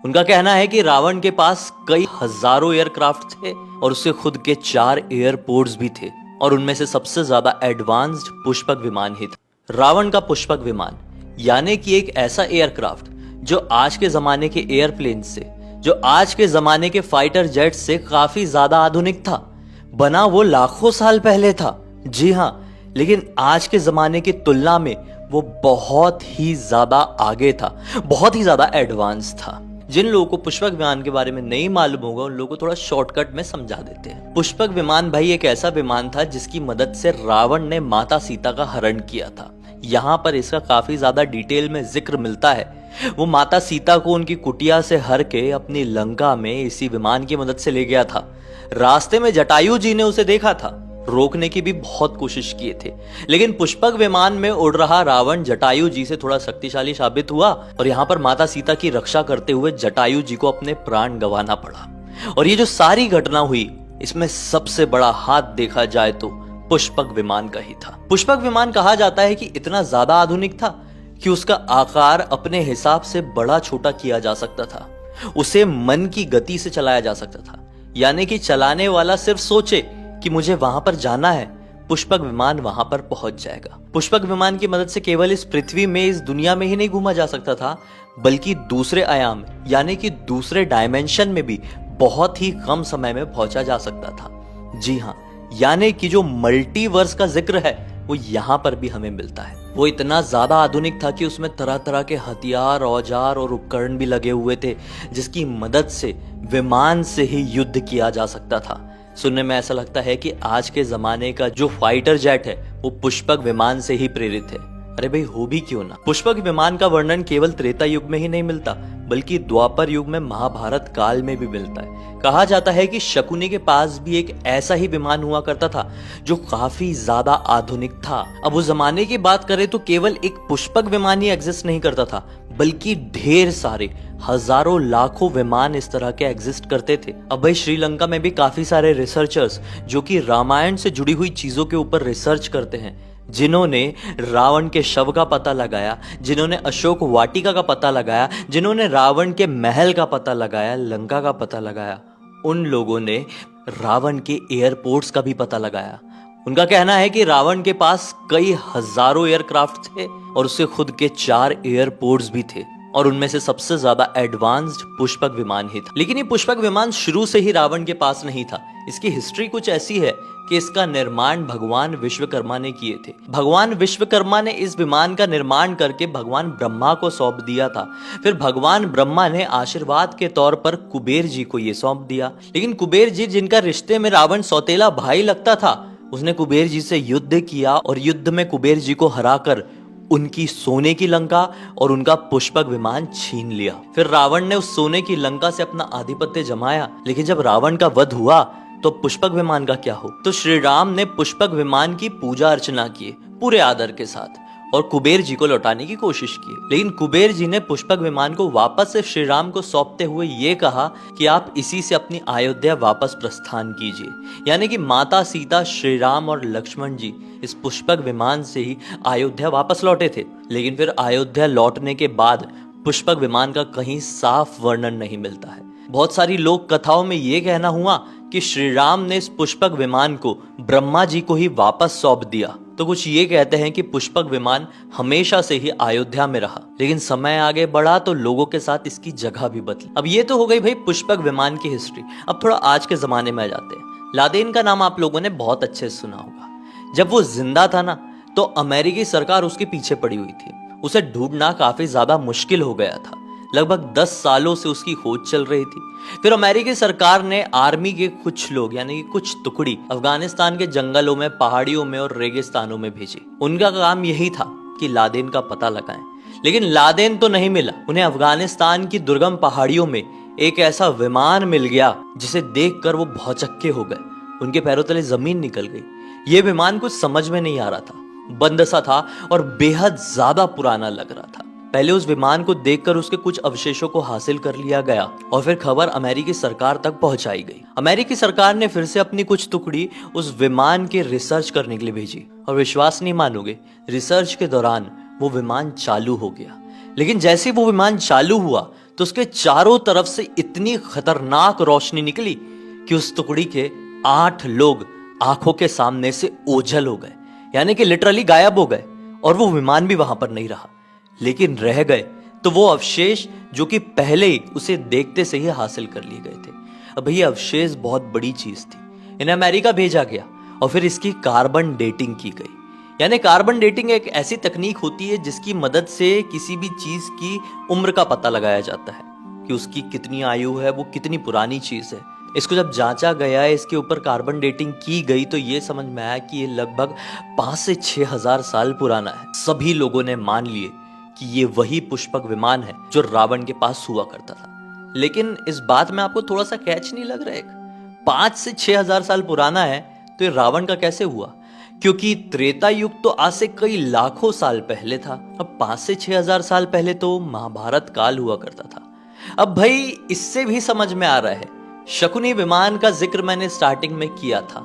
उनका कहना है कि रावण के पास कई हजारों एयरक्राफ्ट थे और उसके खुद के 4 एयरपोर्ट्स भी थे और उनमें से सबसे ज्यादा एडवांस्ड पुष्पक विमान ही था। रावण का पुष्पक विमान यानी कि एक ऐसा एयरक्राफ्ट जो आज के जमाने के एयरप्लेन से, जो आज के जमाने के फाइटर जेट से काफी ज्यादा आधुनिक था। बना वो लाखों साल पहले था, जी हाँ, लेकिन आज के जमाने की तुलना में वो बहुत ही ज्यादा आगे था, बहुत ही ज्यादा एडवांस था। जिन लोगों को पुष्पक विमान के बारे में नहीं मालूम होगा उन लोगों को थोड़ा शॉर्टकट में समझा देते हैं। पुष्पक विमान भाई एक ऐसा विमान था जिसकी मदद से रावण ने माता सीता का हरण किया था। यहाँ पर इसका काफी ज्यादा डिटेल में जिक्र मिलता है। वो माता सीता को उनकी कुटिया से हर के अपनी लंका में इसी विमान की मदद से ले गया था। रास्ते में जटायु जी ने उसे देखा था, रोकने की भी बहुत कोशिश किए थे, लेकिन पुष्पक विमान में उड़ रहा रावण जटायु जी से थोड़ा शक्तिशाली साबित हुआ और यहाँ पर माता सीता की रक्षा करते हुए जटायु जी को अपने प्राण गंवाना पड़ा। और ये जो सारी घटना हुई इसमें सबसे बड़ा हाथ देखा जाए तो पुष्पक विमान का ही था। पुष्पक विमान कहा जाता है कि इतना ज्यादा आधुनिक था कि उसका आकार अपने हिसाब से बड़ा छोटा किया जा सकता था। उसे मन की गति से चलाया जा सकता था, यानी कि चलाने वाला सिर्फ सोचे कि मुझे वहां पर जाना है, पुष्पक विमान वहां पर पहुंच जाएगा। पुष्पक विमान की मदद से केवल इस पृथ्वी में, इस दुनिया में ही नहीं घूमा जा सकता था, बल्कि दूसरे आयाम यानी कि दूसरे डायमेंशन में भी बहुत ही कम समय में पहुंचा जा सकता था। जी हाँ, यानी कि जो मल्टीवर्स का जिक्र है वो यहाँ पर भी हमें मिलता है। वो इतना ज्यादा आधुनिक था कि उसमें तरह तरह के हथियार, औजार और उपकरण भी लगे हुए थे जिसकी मदद से विमान से ही युद्ध किया जा सकता था। सुनने में ऐसा लगता है कि आज के जमाने का जो फाइटर जेट है वो पुष्पक विमान से ही प्रेरित है। अरे भाई, हो भी क्यों ना। पुष्पक विमान का वर्णन केवल त्रेता युग में ही नहीं मिलता, बल्कि द्वापर युग में महाभारत काल में भी मिलता है। कहा जाता है कि शकुनी के पास भी एक ऐसा ही विमान हुआ करता था जो काफी ज्यादा आधुनिक था। अब उस जमाने की बात करें तो केवल एक पुष्पक विमान ही एग्जिस्ट नहीं करता था, बल्कि ढेर सारे, हजारों लाखों विमान इस तरह के एग्जिस्ट करते थे। अब भाई श्रीलंका में भी काफी सारे रिसर्चर्स जो कि रामायण से जुड़ी हुई चीजों के ऊपर रिसर्च करते हैं, जिन्होंने रावण के शव का पता लगाया, जिन्होंने अशोक वाटिका का पता लगाया, जिन्होंने रावण के महल का पता लगाया, लंका का पता लगाया, उन लोगों ने रावण के एयरपोर्ट्स का भी पता लगाया। उनका कहना है कि रावण के पास कई हजारों एयरक्राफ्ट थे और उसके खुद के 4 एयरपोर्ट्स भी थे और उनमें से सबसे ज्यादा एडवांस्ड पुष्पक विमान ही था। लेकिन ये पुष्पक विमान शुरू से ही रावण के पास नहीं था। इसकी हिस्ट्री कुछ ऐसी है कि इसका निर्माण भगवान विश्वकर्मा ने किए थे। भगवान विश्वकर्मा ने इस विमान का निर्माण करके भगवान ब्रह्मा को सौंप दिया था। फिर भगवान ब्रह्मा ने आशीर्वाद के तौर पर कुबेर जी को ये सौंप दिया। लेकिन कुबेर जी, जिनका रिश्ते में रावण सौतेला भाई लगता था, उसने कुबेर जी से युद्ध किया और युद्ध में कुबेर जी को हराकर उनकी सोने की लंका और उनका पुष्पक विमान छीन लिया। फिर रावण ने उस सोने की लंका से अपना आधिपत्य जमाया। लेकिन जब रावण का वध हुआ तो पुष्पक विमान का क्या हो? तो श्री राम ने पुष्पक विमान की पूजा अर्चना की पूरे आदर के साथ और कुबेर जी को लौटाने की कोशिश की। लेकिन कुबेर जी ने पुष्पक विमान को वापस से श्री राम को सौंपते हुए ये कहा कि आप इसी से अपनी अयोध्या वापस प्रस्थान कीजिए। यानी कि माता सीता, श्री राम और लक्ष्मण जी इस पुष्पक विमान से ही अयोध्या वापस लौटे थे। लेकिन फिर अयोध्या लौटने के बाद पुष्पक विमान का कहीं साफ वर्णन नहीं मिलता है। बहुत सारी लोक कथाओं में ये कहना हुआ कि श्री राम ने इस पुष्पक विमान को ब्रह्मा जी को ही वापस सौंप दिया। तो कुछ ये कहते हैं कि पुष्पक विमान हमेशा से ही अयोध्या में रहा, लेकिन समय आगे बढ़ा तो लोगों के साथ इसकी जगह भी बदली। अब ये तो हो गई भाई पुष्पक विमान की हिस्ट्री। अब थोड़ा आज के जमाने में आ जाते हैं। लादेन का नाम आप लोगों ने बहुत अच्छे से सुना होगा। जब वो जिंदा था ना, तो अमेरिकी सरकार उसके पीछे पड़ी हुई थी। उसे ढूंढना काफी ज्यादा मुश्किल हो गया था। लगभग 10 सालों से उसकी खोज चल रही थी। फिर अमेरिकी सरकार ने आर्मी के कुछ लोग यानी कि कुछ टुकड़ी अफगानिस्तान के जंगलों में, पहाड़ियों में और रेगिस्तानों में भेजी। उनका काम यही था कि लादेन का पता लगाएं। लेकिन लादेन तो नहीं मिला। उन्हें अफगानिस्तान की दुर्गम पहाड़ियों में एक ऐसा विमान मिल गया जिसे देखकर वो भौचक्के हो गए। उनके पैरों तले जमीन निकल गई। ये विमान कुछ समझ में नहीं आ रहा था, बंद सा था और बेहद ज्यादा पुराना लग रहा था। पहले उस विमान को देखकर उसके कुछ अवशेषों को हासिल कर लिया गया और फिर खबर अमेरिकी सरकार तक पहुंचाई गई। अमेरिकी सरकार ने फिर से अपनी कुछ टुकड़ी उस विमान के रिसर्च करने के लिए भेजी और विश्वास नहीं मानोगे, रिसर्च के दौरान वो विमान चालू हो गया। लेकिन जैसे वो विमान चालू हुआ तो उसके चारों तरफ से इतनी खतरनाक रोशनी निकली कि उस टुकड़ी के 8 लोग आंखों के सामने से ओझल हो गए, यानी कि लिटरली गायब हो गए। और वो विमान भी वहां पर नहीं रहा, लेकिन रह गए तो वो अवशेष जो कि पहले ही उसे देखते से ही हासिल कर लिए गए थे। अब ये अवशेष बहुत बड़ी चीज थी। इन्हें अमेरिका भेजा गया और फिर इसकी कार्बन डेटिंग की गई। यानी कार्बन डेटिंग एक ऐसी तकनीक होती है जिसकी मदद से किसी भी चीज की उम्र का पता लगाया जाता है कि उसकी कितनी आयु है, वो कितनी पुरानी चीज है। इसको जब जांचा गया, इसके ऊपर कार्बन डेटिंग की गई, तो ये समझ में आया कि ये लगभग 5 से 6 हजार साल पुराना है। सभी लोगों ने मान लिए कि ये वही पुष्पक विमान है जो रावण के पास हुआ करता था। लेकिन इस बात में आपको थोड़ा सा कैच नहीं लग रहा है? 5 से 6 हजार साल पुराना है तो ये रावण का कैसे हुआ? क्योंकि त्रेता युग तो आज से कई लाखों साल पहले था। अब 5 से 6 हजार साल पहले तो महाभारत काल हुआ करता था। अब भाई इससे भी समझ में आ रहा है, शकुनी विमान का जिक्र मैंने स्टार्टिंग में किया था।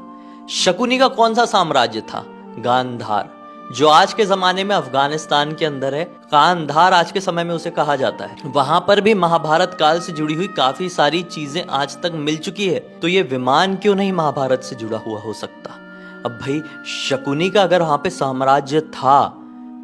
शकुनी का कौन सा साम्राज्य था? गांधार, जो आज के जमाने में अफगानिस्तान के अंदर है। कांधार आज के समय में उसे कहा जाता है। वहां पर भी महाभारत काल से जुड़ी हुई काफी सारी चीजें आज तक मिल चुकी है। तो ये विमान क्यों नहीं महाभारत से जुड़ा हुआ हो सकता? अब भाई शकुनी का अगर वहां पे साम्राज्य था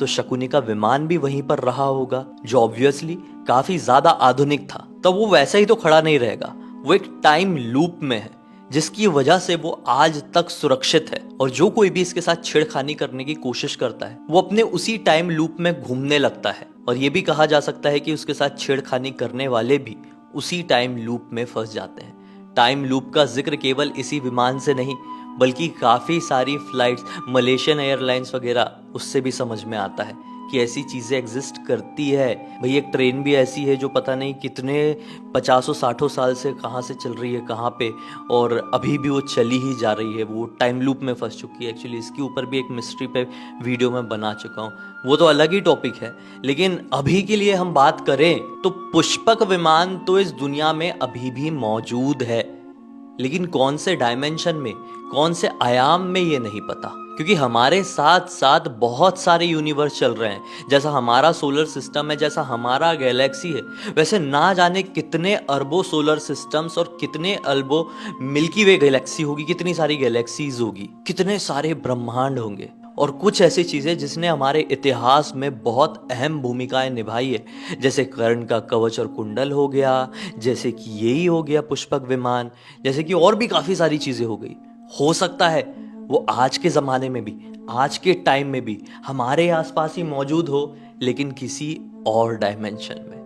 तो शकुनी का विमान भी वहीं पर रहा होगा, जो ऑब्वियसली काफी ज्यादा आधुनिक था। तो वो वैसे ही तो खड़ा नहीं रहेगा, वो एक टाइम लूप में है जिसकी वजह से वो आज तक सुरक्षित है। और जो कोई भी इसके साथ छेड़खानी करने की कोशिश करता है वो अपने उसी टाइम लूप में घूमने लगता है। और ये भी कहा जा सकता है कि उसके साथ छेड़खानी करने वाले भी उसी टाइम लूप में फंस जाते हैं। टाइम लूप का जिक्र केवल इसी विमान से नहीं बल्कि काफी सारी फ्लाइट्स, मलेशियन एयरलाइंस वगैरह, उससे भी समझ में आता है कि ऐसी चीजें एग्जिस्ट करती है। भाई एक ट्रेन भी ऐसी है जो पता नहीं कितने 50-60 साल से कहाँ से चल रही है, कहाँ पे, और अभी भी वो चली ही जा रही है। वो टाइम लूप में फंस चुकी है। एक्चुअली इसके ऊपर भी एक मिस्ट्री पे वीडियो में बना चुका हूँ, वो तो अलग ही टॉपिक है। लेकिन अभी के लिए हम बात करें तो पुष्पक विमान तो इस दुनिया में अभी भी मौजूद है, लेकिन कौन से डायमेंशन में, कौन से आयाम में, ये नहीं पता। क्योंकि हमारे साथ साथ बहुत सारे यूनिवर्स चल रहे हैं। जैसा हमारा सोलर सिस्टम है, जैसा हमारा गैलेक्सी है, वैसे ना जाने कितने अरबों सोलर सिस्टम्स और कितने अरबों मिल्की वे गैलेक्सी होगी, कितनी सारी गैलेक्सीज होगी, कितने सारे ब्रह्मांड होंगे। और कुछ ऐसी चीजें जिसने हमारे इतिहास में बहुत अहम भूमिकाएं निभाई है, जैसे कर्ण का कवच और कुंडल हो गया, जैसे कि यही हो गया पुष्पक विमान, जैसे कि और भी काफी सारी चीजें हो गई। हो सकता है वो आज के जमाने में भी, आज के टाइम में भी हमारे आसपास ही मौजूद हो, लेकिन किसी और डायमेंशन में।